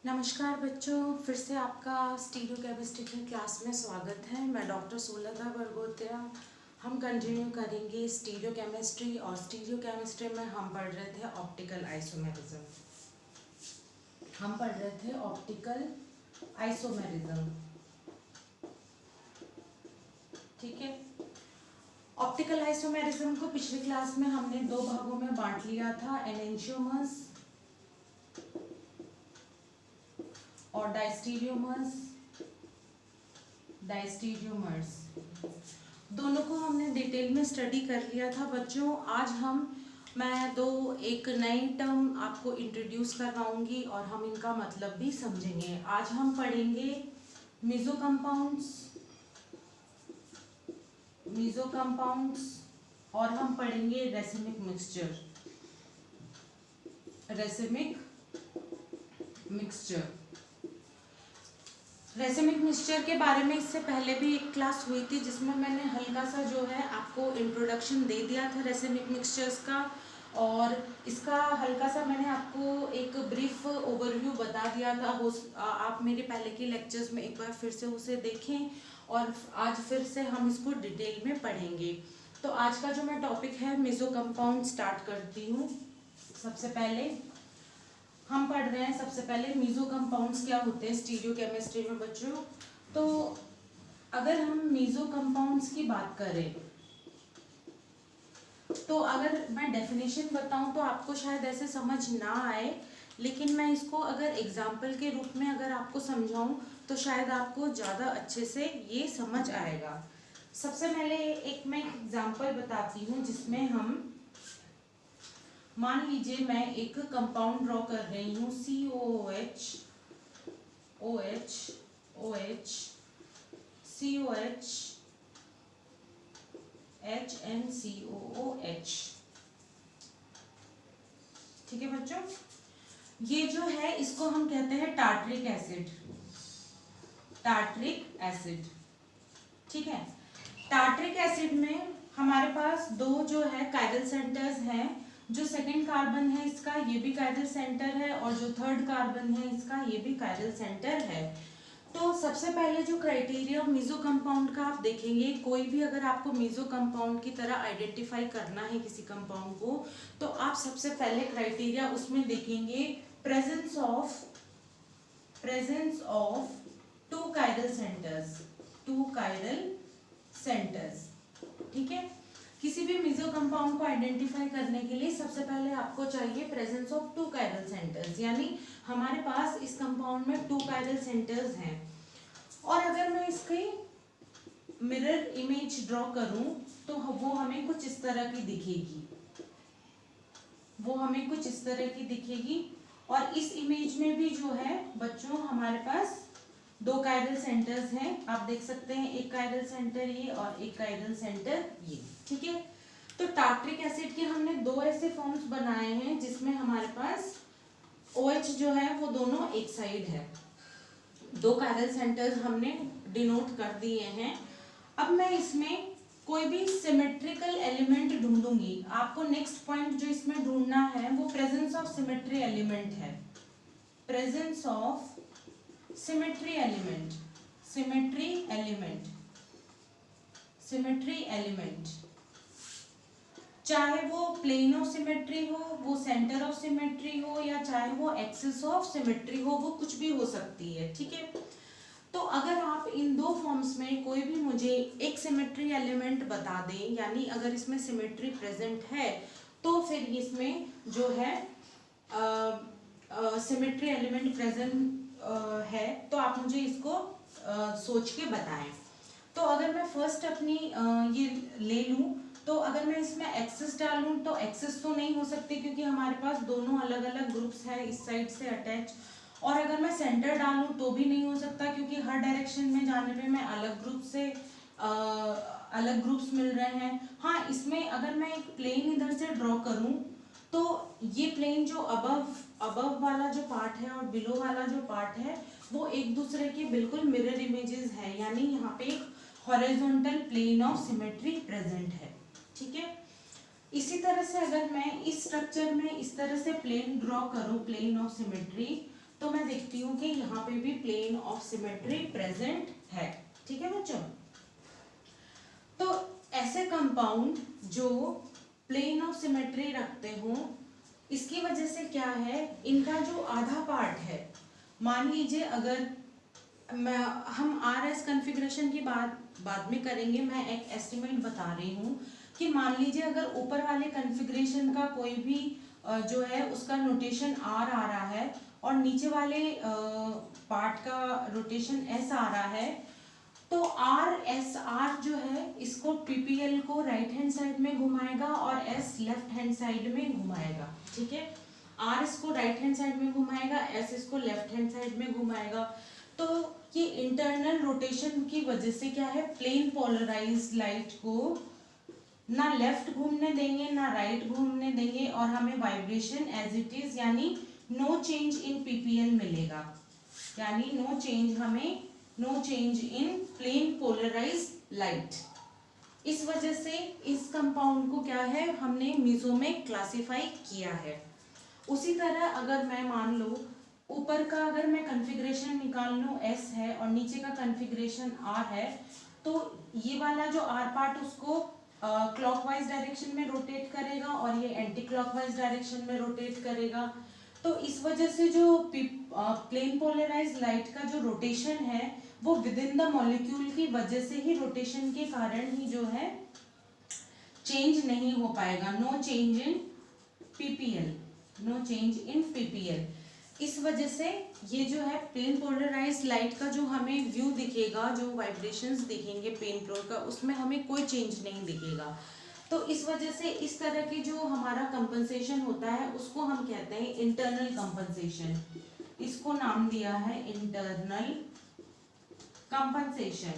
नमस्कार बच्चों, फिर से आपका स्टीरियोकेमिस्ट्री की क्लास में स्वागत है। मैं डॉक्टर सुलता बरगोत्या। हम कंटिन्यू करेंगे स्टीरियोकेमिस्ट्री और स्टीरियोकेमिस्ट्री में हम पढ़ रहे थे ऑप्टिकल आइसोमेरिज्म। ठीक है। ऑप्टिकल आइसोमेरिज्म को पिछली क्लास में हमने दो भागों में बांट लिया था, एनेंशियोमर्स और डायस्टीरियोमर्स दोनों को हमने डिटेल में स्टडी कर लिया था बच्चों। आज मैं एक नई टर्म आपको इंट्रोड्यूस करवाऊंगी और हम इनका मतलब भी समझेंगे। आज हम पढ़ेंगे मीसो कंपाउंड्स और हम पढ़ेंगे रेसिमिक मिक्सचर के बारे में इससे पहले भी एक क्लास हुई थी जिसमें मैंने हल्का सा जो है आपको इंट्रोडक्शन दे दिया था रेसिमिक मिक्सचर्स का, और इसका हल्का सा मैंने आपको एक ब्रीफ ओवरव्यू बता दिया था। आप मेरे पहले के लेक्चर्स में एक बार फिर से उसे देखें और आज फिर से हम इसको डिटेल में पढ़ेंगे। तो आज का जो मैं टॉपिक है मीसो कंपाउंड स्टार्ट करती हूँ। सबसे पहले हम पढ़ रहे हैं मीसो कंपाउंड्स क्या होते हैं स्टीरियोकेमिस्ट्री में बच्चों। तो अगर हम मीसो कंपाउंड्स की बात करें तो अगर मैं डेफिनेशन बताऊं तो आपको शायद ऐसे समझ ना आए, लेकिन मैं इसको अगर एग्जाम्पल के रूप में अगर आपको समझाऊं तो शायद आपको ज़्यादा अच्छे से ये समझ आएगा। सबसे पहले मैं एग्जाम्पल बताती हूँ जिसमें हम मान लीजिए मैं एक कंपाउंड ड्रॉ कर रही हूँ COOH HNCOOH। ठीक है बच्चों, ये जो है इसको हम कहते हैं टार्ट्रिक एसिड। ठीक है, टार्ट्रिक एसिड में हमारे पास दो जो है काइरल सेंटर्स हैं। जो सेकंड कार्बन है इसका ये भी काइरल सेंटर है और जो थर्ड कार्बन है इसका ये भी काइरल सेंटर है। तो सबसे पहले जो क्राइटेरिया मीसो कंपाउंड का आप देखेंगे, कोई भी अगर आपको मीसो कंपाउंड की तरह आइडेंटिफाई करना है किसी कंपाउंड को, तो आप सबसे पहले क्राइटेरिया उसमें देखेंगे presence of two chiral centres. ठीक है, किसी भी मीसो कंपाउंड को आइडेंटिफाई करने के लिए सबसे पहले आपको चाहिए presence of two chiral centres, यानी हमारे पास इस कंपाउंड में टू काइरल सेंटर्स हैं। और अगर मैं इसकी मिरर इमेज ड्रॉ करूं तो वो हमें कुछ इस तरह की दिखेगी। और इस इमेज में भी जो है बच्चों हमारे पास दो काइरल सेंटर्स हैं। आप देख सकते हैं एक काइरल सेंटर ये और एक काइरल सेंटर ये। ठीक है, तो टार्ट्रिक एसिड के हमने दो ऐसे फॉर्म्स बनाए हैं जिसमें हमारे पास OH जो है वो दोनों एक साइड है। दो काइरल सेंटर्स हमने डिनोट कर दिए हैं। अब मैं इसमें कोई भी सिमेट्रिकल एलिमेंट ढूंढूंगी। आपको नेक्स्ट पॉइंट जो इसमें ढूंढना है वो प्रेजेंस ऑफ सिमेट्री एलिमेंट है। सिमेट्री एलिमेंट चाहे वो प्लेन ऑफ सिमेट्री हो, वो सेंटर ऑफ सिमेट्री हो, या चाहे वो एक्सिस ऑफ सिमेट्री हो, वो कुछ भी हो सकती है। ठीक है, तो अगर आप इन दो फॉर्म्स में कोई भी मुझे एक सिमेट्री एलिमेंट बता दें, यानी अगर इसमें सिमेट्री प्रेजेंट है तो फिर इसमें जो है सिमेट्री एलिमेंट प्रेजेंट है, तो आप मुझे इसको सोच के बताएं। तो अगर मैं फर्स्ट अपनी ये ले लूं, तो अगर मैं इसमें एक्सिस डालूं तो एक्सिस तो नहीं हो सकती क्योंकि हमारे पास दोनों अलग अलग ग्रुप्स है इस साइड से अटैच। और अगर मैं सेंटर डालूं तो भी नहीं हो सकता क्योंकि हर डायरेक्शन में जाने पे मैं अलग ग्रुप्स मिल रहे हैं। हाँ, इसमें अगर मैं एक प्लेन इधर से ड्रॉ करूं तो ये प्लेन जो अबव वाला जो पार्ट है और बिलो वाला जो पार्ट है वो एक दूसरे के बिल्कुल मिरर इमेजेस है, यानी यहाँ पे एक horizontal plane of symmetry present है। ठीक है, इसी तरह से अगर मैं इस स्ट्रक्चर में इस तरह से प्लेन ड्रॉ करूं, प्लेन ऑफ सिमेट्री, तो मैं देखती हूँ कि यहाँ पे भी प्लेन ऑफ सिमेट्री प्रेजेंट है। ठीक है बच्चों, तो ऐसे कंपाउंड जो प्लेन ऑफ सिमेट्री रखते हो, इसकी वजह से क्या है, इनका जो आधा पार्ट है, मान लीजिए अगर हम RS कॉन्फ़िगरेशन की बात बाद में करेंगे, मैं एक एस्टिमेट बता रही हूँ कि मान लीजिए अगर ऊपर वाले कॉन्फ़िगरेशन का कोई भी जो है उसका रोटेशन R आ रहा है और नीचे वाले पार्ट का रोटेशन S आ रहा है, तो RSR जो है इसको PPL को राइट हैंड साइड में घुमाएगा और S लेफ्ट हैंड साइड में घुमाएगा। ठीक है, R इसको राइट हैंड साइड में घुमाएगा, S इसको लेफ्ट हैंड साइड में घुमाएगा। तो ये इंटरनल रोटेशन की वजह से क्या है, प्लेन पोलराइज्ड लाइट को ना लेफ्ट घूमने देंगे ना राइट घूमने देंगे और हमें वाइब्रेशन एज इट इज यानी नो चेंज इन PPL मिलेगा, यानी no change in plane polarised light. इस वजह से इस कंपाउंड को क्या है, हमने मीजो में क्लासिफाई किया है। उसी तरह अगर मैं मान लो ऊपर का अगर मैं कॉन्फ़िगरेशन निकाल लूँ S है और नीचे का कॉन्फ़िगरेशन R है, तो ये वाला जो R पार्ट उसको क्लॉकवाइज डायरेक्शन में रोटेट करेगा और ये एंटी क्लॉकवाइज डायरेक्शन में रोटेट करेगा। तो इस वजह से जो प्लेन पोलराइज्ड लाइट का जो रोटेशन है वो विद इन द मॉलिक्यूल की वजह से ही, रोटेशन के कारण ही जो है चेंज नहीं हो पाएगा, नो चेंज इन PPL। इस वजह से ये जो है प्लेन पोलराइज्ड लाइट का जो हमें व्यू दिखेगा, जो वाइब्रेशंस दिखेंगे पेन प्रोर का, उसमें हमें कोई चेंज नहीं दिखेगा। तो इस वजह से इस तरह की जो हमारा कंपनसेशन होता है उसको हम कहते हैं इंटरनल कंपनसेशन। इसको नाम दिया है इंटरनल कंपनसेशन,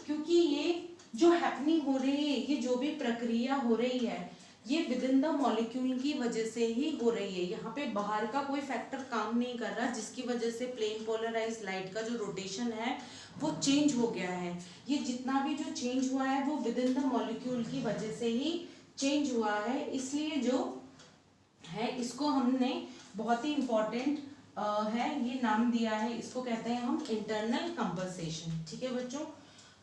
क्योंकि ये जो हैपनिंग हो रही है, ये जो भी प्रक्रिया हो रही है, ये विद इन द मॉलिक्यूल की वजह से ही हो रही है। यहाँ पे बाहर का कोई फैक्टर काम नहीं कर रहा जिसकी वजह से प्लेन पोलराइज्ड लाइट का जो रोटेशन है वो चेंज हो गया है। ये जितना भी जो चेंज हुआ है वो विद इन द मॉलिक्यूल की वजह से ही चेंज हुआ है। इसलिए जो है इसको हमने बहुत ही इम्पोर्टेंट है ये नाम दिया है, इसको कहते हैं हम इंटरनल कंपनसेशन। ठीक है बच्चों,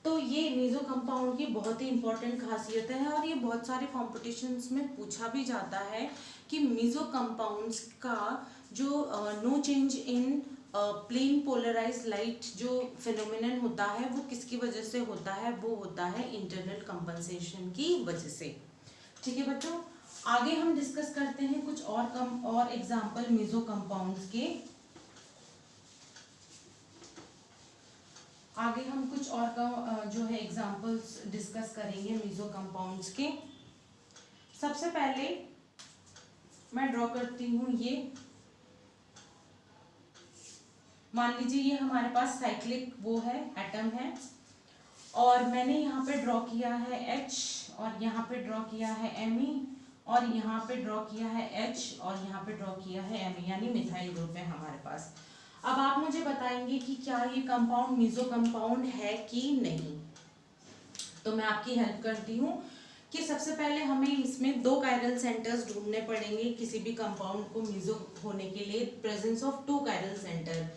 तो ये मीजो कंपाउंड की बहुत ही इंपॉर्टेंट खासियत है और ये बहुत सारे कॉम्पिटिशन्स में पूछा भी जाता है कि मीजो कंपाउंड्स का जो no change in plane polarised light जो फिनोमिनन होता है वो किसकी वजह से होता है, वो होता है इंटरनल कंपनसेशन की वजह से। ठीक है बच्चों, आगे हम डिस्कस करते हैं कुछ और एग्जाम्पल मीजो कंपाउंड्स के। आगे हम कुछ और का जो है एग्जाम्पल्स डिस्कस करेंगे मीजो कंपाउंड्स के। सबसे पहले मैं ड्रॉ करती हूँ, ये मान लीजिए ये हमारे पास साइक्लिक वो है एटम है और मैंने यहाँ पे ड्रॉ किया है H और यहाँ पे ड्रॉ किया है Me और यहाँ पे ड्रॉ किया है H और यहाँ पे ड्रॉ किया है Me, यानी मिथाइल ग्रुप है हमारे पास। अब आप मुझे बताएंगे कि क्या ये कंपाउंड मीजो कंपाउंड है कि नहीं। तो मैं आपकी हेल्प करती हूँ कि सबसे पहले हमें इसमें 2 कायरल सेंटर्स ढूंढने पड़ेंगे किसी भी कंपाउंड को मीजो होने के लिए, प्रेजेंस ऑफ 2 कायरल सेंटर।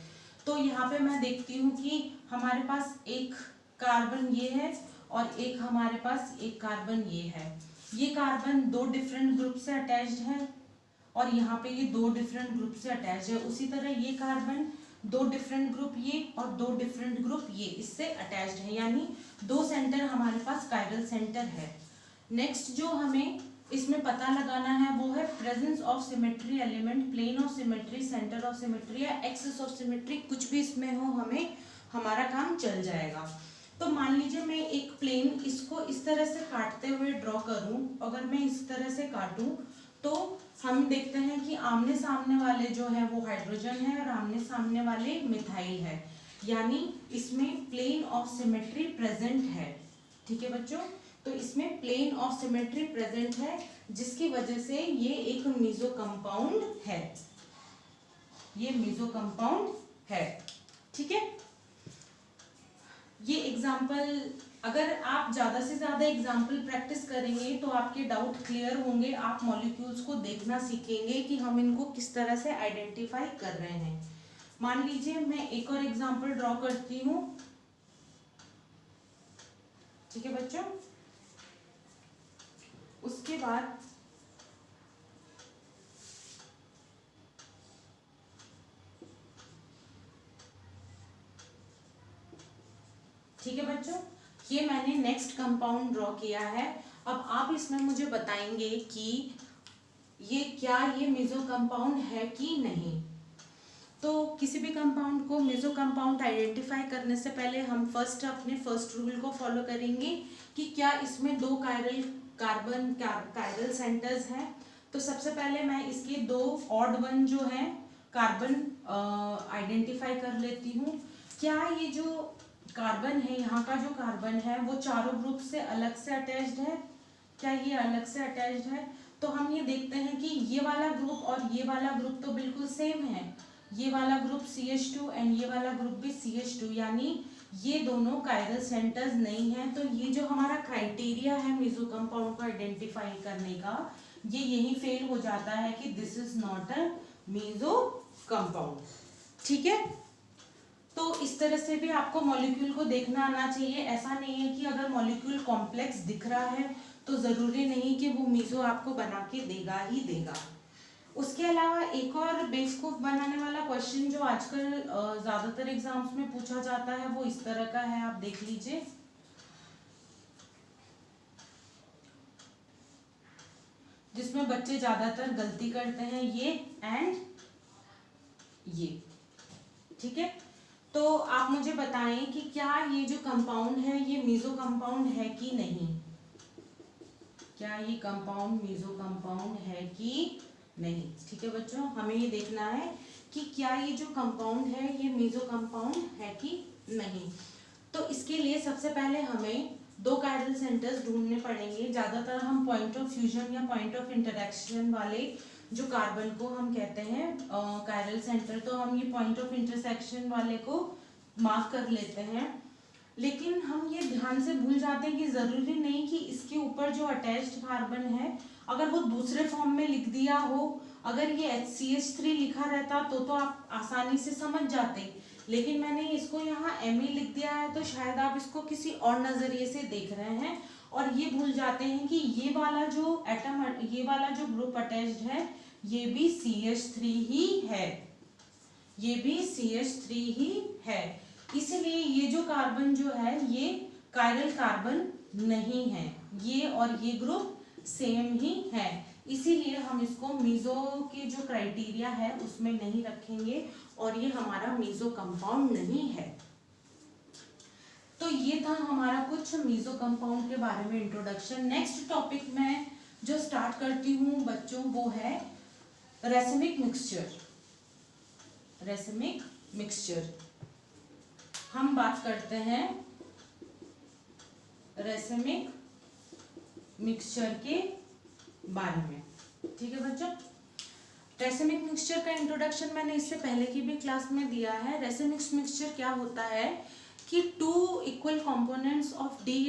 तो यहाँ पे मैं देखती हूँ कि हमारे पास एक कार्बन ये है और एक हमारे पास एक कार्बन ये है। ये कार्बन 2 डिफरेंट ग्रुप से अटैच्ड है और यहाँ पे ये 2 डिफरेंट ग्रुप से अटैच है। उसी तरह ये कार्बन 2 डिफरेंट ग्रुप ये और 2 डिफरेंट ग्रुप ये इससे अटैच्ड है, यानी 2 सेंटर हमारे पास कायरल सेंटर है। नेक्स्ट जो हमें इसमें पता लगाना है वो है presence of symmetry element, plane of symmetry, centre of symmetry या एक्सिस ऑफ सिमेट्री, कुछ भी इसमें हो हमें हमारा काम चल जाएगा। तो मान लीजिए मैं एक प्लेन इसको इस तरह से काटते हुए ड्रॉ करूं, अगर मैं इस तरह से काटूं तो हम देखते हैं कि आमने सामने वाले जो है वो हाइड्रोजन है और आमने सामने वाले मिथाइल है, यानी इसमें प्लेन ऑफ सिमेट्री प्रेजेंट है। ठीक है बच्चों, तो इसमें प्लेन ऑफ सिमेट्री प्रेजेंट है जिसकी वजह से ये एक मीजो कंपाउंड है, ये मीजो कंपाउंड है। ठीक है, ये एग्जाम्पल अगर आप ज़्यादा से ज़्यादा एग्जाम्पल प्रैक्टिस करेंगे तो आपके डाउट क्लियर होंगे, आप मॉलिक्यूल्स को देखना सीखेंगे कि हम इनको किस तरह से आइडेंटिफाई कर रहे हैं। मान लीजिए मैं एक और एग्जाम्पल ड्रॉ करती हूँ, ठीक है बच्चों। उसके बाद ठीक है बच्चों, ये मैंने नेक्स्ट कंपाउंड ड्रॉ किया है। अब आप इसमें मुझे बताएंगे कि ये मेसो कंपाउंड है कि नहीं। तो किसी भी कंपाउंड को मेसो कंपाउंड आइडेंटिफाई करने से पहले हम अपने फर्स्ट रूल को फॉलो करेंगे कि क्या इसमें दो कायरल सेंटर्स हैं। तो सबसे पहले मैं इसके दो ऑड वन जो हैं कार्बन आइडेंटिफाई कर लेती हूँ। क्या ये जो कार्बन है, यहाँ का जो कार्बन है वो चारों ग्रुप से अलग से अटैच्ड है? क्या ये अलग से अटैच्ड है? तो हम ये देखते हैं कि ये वाला ग्रुप और ये वाला ग्रुप तो बिल्कुल सेम है। ये वाला ग्रुप CH2 एंड ये वाला ग्रुप भी CH2, यानी ये दोनों कायरल सेंटर्स नहीं है। तो ये जो हमारा क्राइटेरिया है मेसो कंपाउंड को आइडेंटिफाई करने का, ये यही फेल हो जाता है कि this is not a meso compound. ठीक है, तो इस तरह से भी आपको मॉलिक्यूल को देखना आना चाहिए। ऐसा नहीं है कि अगर मॉलिक्यूल कॉम्प्लेक्स दिख रहा है तो जरूरी नहीं कि वो मेसो आपको बना के देगा ही देगा। उसके अलावा एक और बेवकूफ बनाने वाला क्वेश्चन जो आजकल ज्यादातर एग्जाम्स में पूछा जाता है वो इस तरह का है, आप देख लीजिए। जिसमें बच्चे ज्यादातर गलती करते हैं, ये एंड ये। ठीक है, तो आप मुझे बताएं कि क्या ये जो कंपाउंड है ये मेसो कंपाउंड है कि नहीं। क्या ये कंपाउंड मेसो कंपाउंड है कि नहीं। ठीक है बच्चों, हमें ये देखना है कि क्या ये जो कंपाउंड है ये मेसो कंपाउंड है कि नहीं। तो इसके लिए सबसे पहले हमें दो कायरल सेंटर्स ढूंढने पड़ेंगे। ज्यादातर हम पॉइंट ऑफ फ्यूजन या पॉइंट ऑफ इंटरेक्शन वाले जो कार्बन को हम कहते हैं कायरल सेंटर, तो हम ये पॉइंट ऑफ इंटरसेक्शन वाले को मार्क कर लेते हैं। लेकिन हम ये ध्यान से भूल जाते हैं कि जरूरी नहीं कि इसके ऊपर जो अटैच्ड कार्बन है अगर वो दूसरे फॉर्म में लिख दिया हो, अगर ये HCH3 लिखा रहता तो आप आसानी से समझ जाते, लेकिन मैंने इसको यहाँ Me लिख दिया है तो शायद आप इसको किसी और नजरिए से देख रहे हैं और ये भूल जाते हैं कि ये वाला जो एटम, ये वाला जो ग्रुप अटैच्ड है ये भी CH3 ही है, ये भी CH3 ही है। इसलिए ये जो कार्बन जो है ये कायरल कार्बन नहीं है, ये और ये ग्रुप सेम ही है। इसीलिए हम इसको मेसो के जो क्राइटेरिया है उसमें नहीं रखेंगे और ये हमारा मेसो कंपाउंड नहीं है। तो ये था हमारा कुछ मेसो कंपाउंड के बारे में इंट्रोडक्शन। नेक्स्ट टॉपिक में जो स्टार्ट करती हूँ बच्चों वो है रेसिमिक मिक्सचर। रेसिमिक मिक्सचर, हम बात करते हैं रेसिमिक मिक्सचर के बारे में। ठीक है बच्चों, रेसिमिक मिक्सचर का इंट्रोडक्शन मैंने इससे पहले की भी क्लास में दिया है। रेसिमिक मिक्सचर क्या होता है कि two equal components of D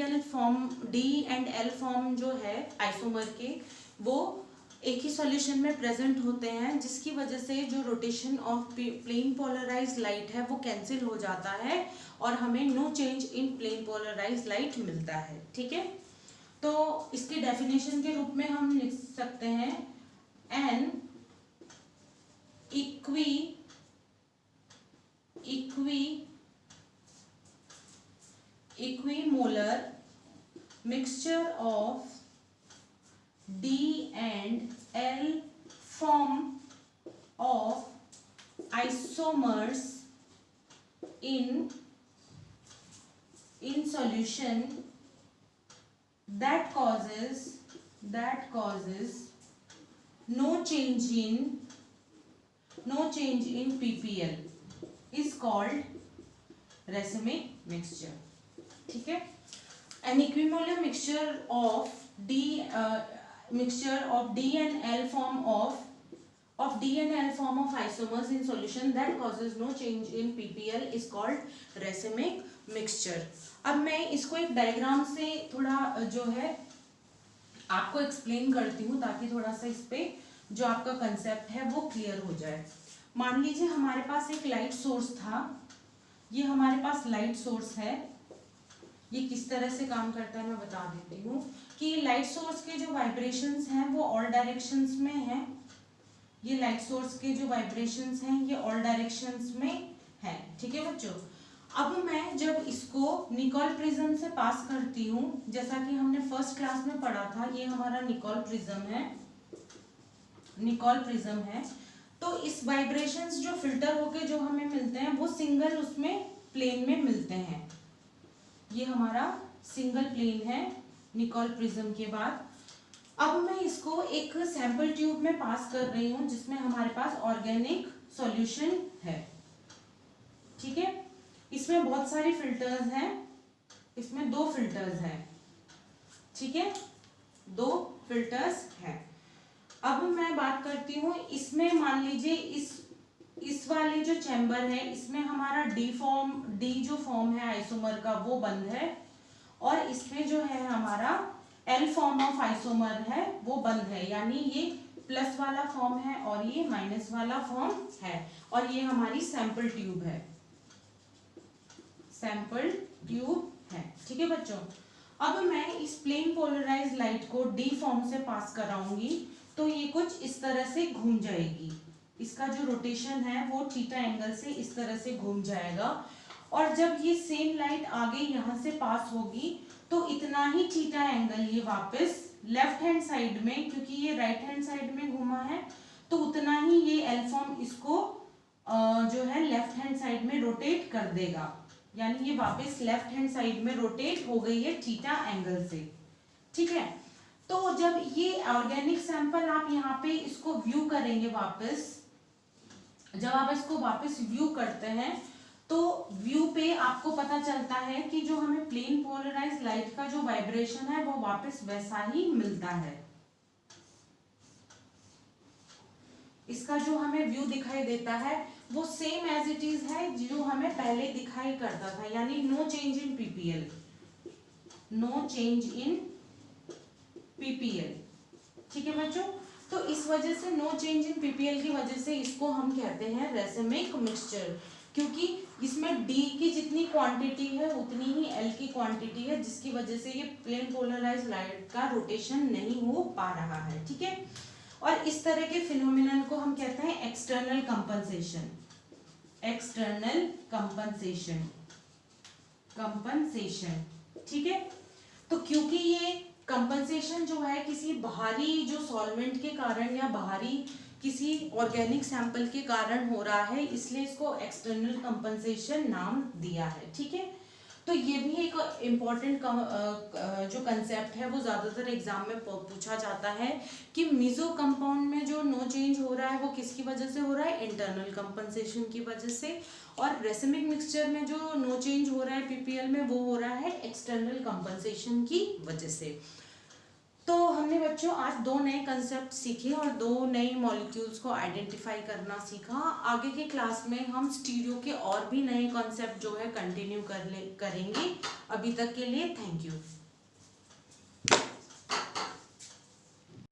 and L form जो है आइसोमर के, वो एक ही सॉल्यूशन में प्रेजेंट होते हैं, जिसकी वजह से जो rotation of plane polarised light है वो कैंसिल हो जाता है और हमें no change in plane polarised light मिलता है। ठीक है, तो इसके डेफिनेशन के रूप में हम लिख सकते हैं an equimolar mixture of D and L form of isomers in solution that causes no change in ppl is called racemic mixture. ठीक है, an equimolar mixture of D and L form of isomers in solution that causes no change in ppl is called racemic mixture. अब मैं इसको एक diagram से थोड़ा जो है आपको एक्सप्लेन करती हूँ, ताकि थोड़ा सा इस पे जो आपका कंसेप्ट है वो क्लियर हो जाए। मान लीजिए हमारे पास एक लाइट सोर्स था, ये हमारे पास लाइट सोर्स है। ये किस तरह से काम करता है मैं बता देती हूँ कि लाइट सोर्स के जो वाइब्रेशंस हैं वो ऑल डायरेक्शंस में हैं। ये लाइट सोर्स के जो वाइब्रेशंस हैं ये ऑल डायरेक्शंस में है, ठीक है बच्चों। अब मैं जब इसको निकोल प्रिज्म से पास करती हूँ, जैसा कि हमने फर्स्ट क्लास में पढ़ा था, ये हमारा निकोल प्रिज्म है, निकोल प्रिज्म है। तो इस वाइब्रेशंस जो फिल्टर होके जो हमें मिलते हैं वो सिंगल उसमें प्लेन में मिलते हैं। ये हमारा सिंगल प्लेन है निकोल प्रिज्म के बाद। अब मैं इसको एक सैंपल ट्यूब में पास कर रही हूँ जिसमें हमारे पास ऑर्गेनिक सॉल्यूशन है, ठीक है। इसमें बहुत सारी फिल्टर्स हैं, इसमें 2 फिल्टर्स हैं, ठीक है, 2 फिल्टर्स हैं। अब मैं बात करती हूँ इसमें, मान लीजिए इस वाले जो चैम्बर है इसमें हमारा डी जो फॉर्म है आइसोमर का वो बंद है, और इसमें जो है हमारा एल फॉर्म ऑफ आइसोमर है वो बंद है, यानी ये प्लस वाला फॉर्म है और ये माइनस वाला फॉर्म है। और ये हमारी सैंपल ट्यूब है, सैंपल ट्यूब है, ठीक है बच्चों। अब मैं इस प्लेन पोलराइज लाइट को डी फॉर्म से पास कराऊंगी तो ये कुछ इस तरह से घूम जाएगी। इसका जो रोटेशन है वो थीटा एंगल से इस तरह से घूम जाएगा, और जब ये सेम लाइट आगे यहाँ से पास होगी तो इतना ही थीटा एंगल ये वापस लेफ्ट हैंड साइड में, क्योंकि ये राइट हैंड साइड में घूमा है, तो उतना ही ये एल फॉर्म इसको जो है लेफ्ट हैंड साइड में रोटेट कर देगा, यानी ये वापस लेफ्ट हैंड साइड में रोटेट हो गई है थीटा एंगल से, ठीक है। तो जब ये ऑर्गेनिक सैंपल आप यहाँ पे इसको व्यू करेंगे वापस, जब आप इसको वापस व्यू करते हैं तो व्यू पे आपको पता चलता है कि जो हमें प्लेन पोलराइज लाइट का जो वाइब्रेशन है वो वापस वैसा ही मिलता है। इसका जो हमें व्यू दिखाई देता है वो सेम एज इट इज है जो हमें पहले दिखाई करता था, यानी no change in PPL, no change in PPL, ठीक है बच्चों। तो इस वजह से नो चेंज इन पीपीएल की वजह से इसको हम कहते हैं रेसिमिक मिक्सचर, क्योंकि इसमें डी की जितनी क्वांटिटी है उतनी ही एल की क्वांटिटी है, जिसकी वजह से ये प्लेन पोलराइज लाइट का रोटेशन नहीं हो पा रहा है, ठीक है। और इस तरह के फिनोमिनन को हम कहते हैं external compensation, external compensation, compensation, ठीक है। तो क्योंकि ये कंपनसेशन जो है किसी बाहरी जो सॉल्वेंट के कारण या बाहरी किसी ऑर्गेनिक सैंपल के कारण हो रहा है, इसलिए इसको एक्सटर्नल कंपनसेशन नाम दिया है, ठीक है। तो ये भी एक इम्पॉर्टेंट जो कंसेप्ट है वो ज़्यादातर एग्जाम में पूछा जाता है कि मीजो कंपाउंड में जो नो चेंज हो रहा है वो किसकी वजह से हो रहा है, इंटरनल कंपनसेशन की वजह से, और रेसिमिक मिक्सचर में जो नो चेंज हो रहा है पीपीएल में वो हो रहा है एक्सटर्नल कंपनसेशन की वजह से। तो हमने बच्चों आज 2 नए कंसेप्ट सीखे और 2 नए मॉलिक्यूल्स को आइडेंटिफाई करना सीखा। आगे के क्लास में हम स्टीरियो के और भी नए कॉन्सेप्ट जो है कंटिन्यू करेंगे। अभी तक के लिए थैंक यू।